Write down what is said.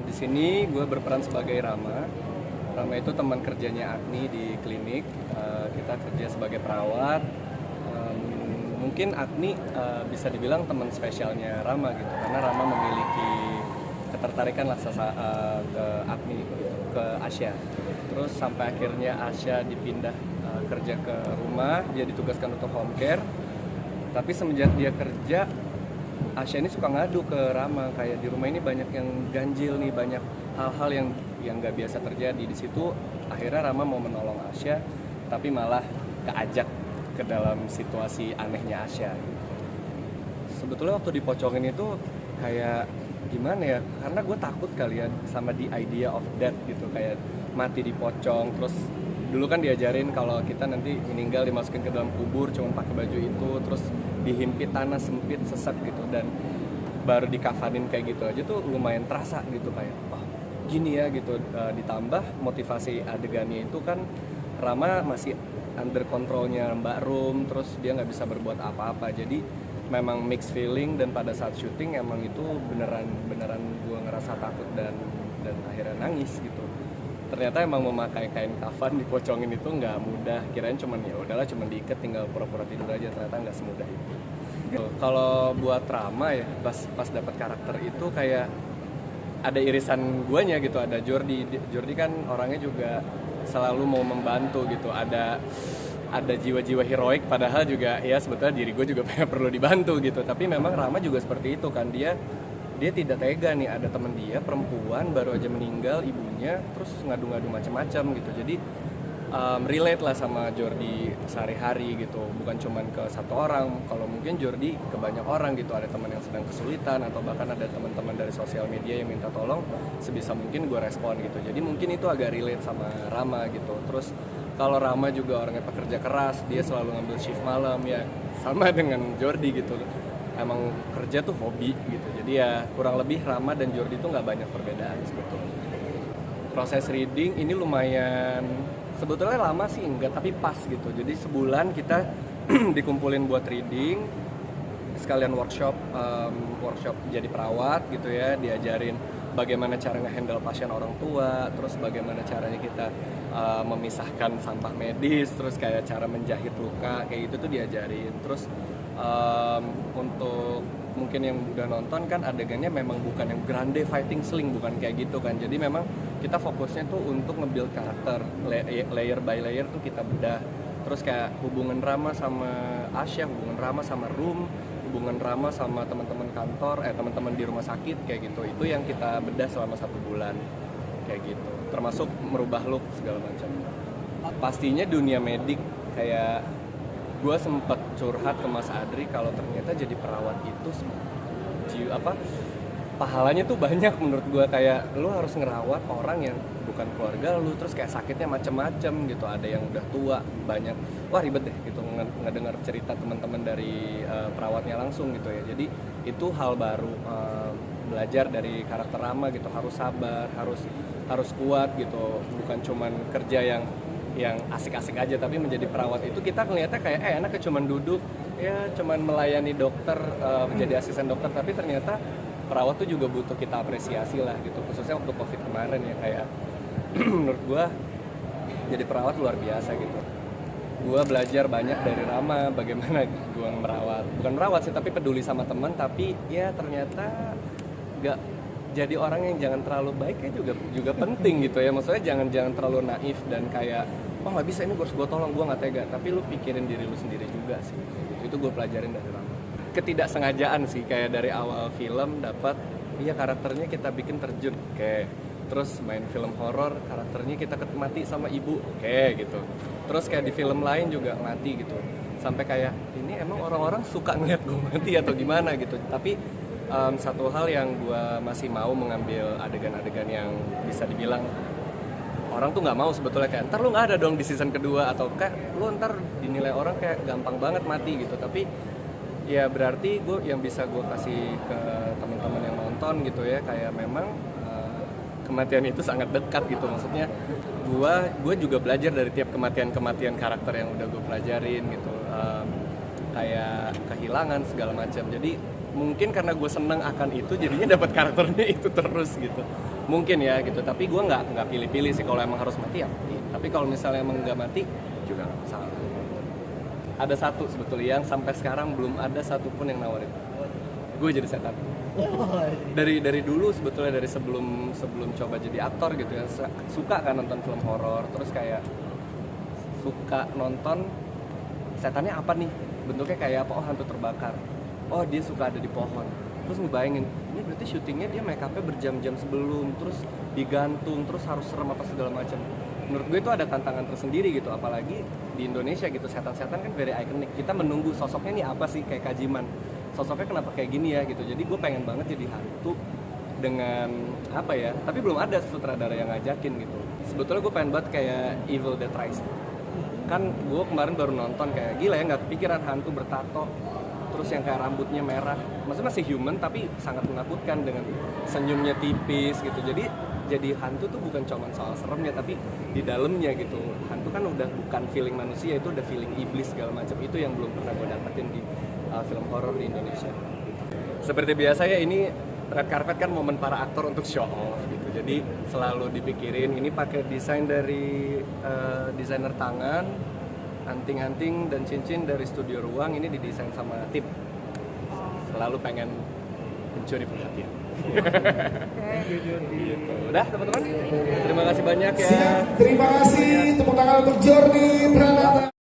Di sini gue berperan sebagai Rama. Rama itu teman kerjanya Agni di klinik. Kita kerja sebagai perawat. Mungkin Agni bisa dibilang teman spesialnya Rama gitu, karena Rama memiliki ketertarikan lah ke Agni gitu, ke Asya. Terus sampai akhirnya Asya dipindah kerja ke rumah, dia ditugaskan untuk home care. Tapi semenjak dia kerja, Asya ini suka ngadu ke Rama, kayak di rumah ini banyak yang ganjil nih, banyak hal-hal yang nggak biasa terjadi di situ. Akhirnya Rama mau menolong Asya, tapi malah keajak ke dalam situasi anehnya Asya. Sebetulnya waktu dipocongin itu kayak gimana ya? Karena gue takut kali ya sama the idea of death gitu, kayak mati dipocong. Terus dulu kan diajarin kalau kita nanti meninggal dimasukin ke dalam kubur cuma pakai baju itu, terus dihimpit tanah sempit sesek gitu, dan baru dikafanin kayak gitu aja tuh lumayan terasa gitu, kayak oh gini ya gitu. Ditambah motivasi adegannya itu kan Rama masih under kontrolnya Mbak Rum, terus dia nggak bisa berbuat apa-apa, jadi memang mixed feeling. Dan pada saat syuting emang itu beneran gue ngerasa takut dan akhirnya nangis gitu. Ternyata emang memakai kain kafan dipocongin itu nggak mudah. Kirain cuman ya udahlah, cuman diikat tinggal pura-pura tidur aja, ternyata nggak semudah itu. Kalau buat Rama ya, pas dapat karakter itu kayak ada irisan guanya gitu. Ada Jordi kan orangnya juga selalu mau membantu gitu. Ada jiwa-jiwa heroik, padahal juga ya sebetulnya diri gue juga perlu dibantu gitu. Tapi memang Rama juga seperti itu kan, dia tidak tega nih, ada temen dia perempuan baru aja meninggal ibunya, terus ngadu-ngadu macam-macam gitu. Jadi relate lah sama Jordi sehari-hari gitu, bukan cuman ke satu orang. Kalau mungkin Jordi ke banyak orang gitu, ada teman yang sedang kesulitan atau bahkan ada teman-teman dari sosial media yang minta tolong, sebisa mungkin gue respon gitu. Jadi mungkin itu agak relate sama Rama gitu. Terus kalau Rama juga orangnya pekerja keras, dia selalu ngambil shift malam ya, sama dengan Jordi gitu. Emang kerja tuh hobi gitu, jadi ya kurang lebih Rama dan Jordi tuh nggak banyak perbedaan sebetulnya. Proses reading ini lumayan, sebetulnya lama sih enggak, tapi pas gitu. Jadi sebulan kita dikumpulin buat reading, sekalian workshop jadi perawat gitu ya, diajarin bagaimana cara nge-handle pasien orang tua, terus bagaimana caranya kita memisahkan sampah medis, terus kayak cara menjahit luka kayak gitu tuh diajarin. Terus untuk mungkin yang udah nonton kan adegannya memang bukan yang grande fighting sling, bukan kayak gitu kan. Jadi memang kita fokusnya tuh untuk nge-build karakter, layer by layer tuh kita bedah. Terus kayak hubungan Rama sama Asya, hubungan Rama sama Rum, hubungan Rama sama teman-teman kantor, teman-teman di rumah sakit kayak gitu. Itu yang kita bedah selama 1 bulan kayak gitu. Termasuk merubah look segala macam. Pastinya dunia medik, kayak gue sempet curhat ke Mas Adri kalau ternyata jadi perawat itu pahalanya tuh banyak menurut gue. Kayak lu harus ngerawat orang yang bukan keluarga lu, terus kayak sakitnya macem-macem gitu. Ada yang udah tua, banyak, wah ribet deh gitu ngedengar cerita teman-teman dari perawatnya langsung gitu ya. Jadi itu hal baru, belajar dari karakter Rama gitu, harus sabar, harus kuat gitu, bukan cuman kerja yang asik-asik aja, tapi menjadi perawat itu kita ngeliatnya kayak enaknya cuman duduk ya, cuman melayani dokter, menjadi asisten dokter. Tapi ternyata perawat tuh juga butuh kita apresiasi lah gitu, khususnya untuk COVID kemarin ya. Kayak menurut gue jadi perawat luar biasa gitu. Gue belajar banyak dari Rama, bagaimana gue bukan merawat sih, tapi peduli sama teman. Tapi ya ternyata gak jadi orang yang jangan terlalu baik ya juga penting gitu ya. Maksudnya jangan terlalu naif dan kayak oh nggak bisa, ini gue tolong, gue nggak tega. Tapi lu pikirin diri lu sendiri juga sih. Itu gue pelajarin dari Rama. Ketidaksengajaan sih, kayak dari awal film dapat iya karakternya kita bikin terjun, kayak terus main film horor karakternya kita mati sama ibu kayak gitu. Terus kayak di film lain juga mati gitu. Sampai kayak ini emang orang-orang suka ngeliat gue mati atau gimana gitu. Tapi satu hal yang gue masih mau mengambil adegan-adegan yang bisa dibilang orang tuh nggak mau sebetulnya, kayak ntar lu nggak ada dong di season kedua, atau kayak lu ntar dinilai orang kayak gampang banget mati gitu. Tapi ya berarti yang bisa gue kasih ke teman-teman yang nonton gitu ya, kayak memang kematian itu sangat dekat gitu. Maksudnya gue juga belajar dari tiap kematian karakter yang udah gue pelajarin gitu, kayak kehilangan segala macam. Jadi mungkin karena gue seneng akan itu jadinya dapat karakternya itu terus gitu, mungkin ya gitu. Tapi gue nggak pilih-pilih sih, kalau emang harus mati ya mati. Tapi kalau misalnya emang nggak mati juga nggak masalah. Ada satu sebetulnya yang sampai sekarang belum ada satupun yang nawarin gue jadi setan. Dari dulu sebetulnya, dari sebelum coba jadi aktor gitu ya, suka kan nonton film horor, terus kayak suka nonton setannya apa nih, bentuknya kayak apa, oh hantu terbakar, oh dia suka ada di pohon, terus ngebayangin ini berarti syutingnya dia make upnya berjam-jam sebelum, terus digantung, terus harus serem apa segala macam. Menurut gue itu ada tantangan tersendiri gitu, apalagi di Indonesia gitu, setan-setan kan very iconic, kita menunggu sosoknya nih apa sih, kayak Kajiman, sosoknya kenapa kayak gini ya gitu. Jadi gue pengen banget jadi hantu dengan apa ya, tapi belum ada sutradara yang ngajakin gitu. Sebetulnya gue pengen banget kayak Evil Dead Rise. Kan gue kemarin baru nonton, kayak gila ya, nggak kepikiran hantu bertato terus yang kayak rambutnya merah, maksudnya masih human tapi sangat menakutkan dengan senyumnya tipis gitu. Jadi hantu tuh bukan cuma soal seremnya, tapi di dalamnya gitu, hantu kan udah bukan feeling manusia, itu udah feeling iblis segala macam. Itu yang belum pernah gue dapetin di film horor di Indonesia. Seperti biasa ya, ini red carpet kan momen para aktor untuk show off gitu. Jadi selalu dipikirin, ini pakai desain dari desainer tangan, anting-anting dan cincin dari Studio Ruang, ini didesain sama tim. Selalu pengen mencuri perhatian. Gitu. Udah teman-teman, terima kasih banyak ya. Siap, terima kasih, tepuk tangan untuk Jordi Pranata.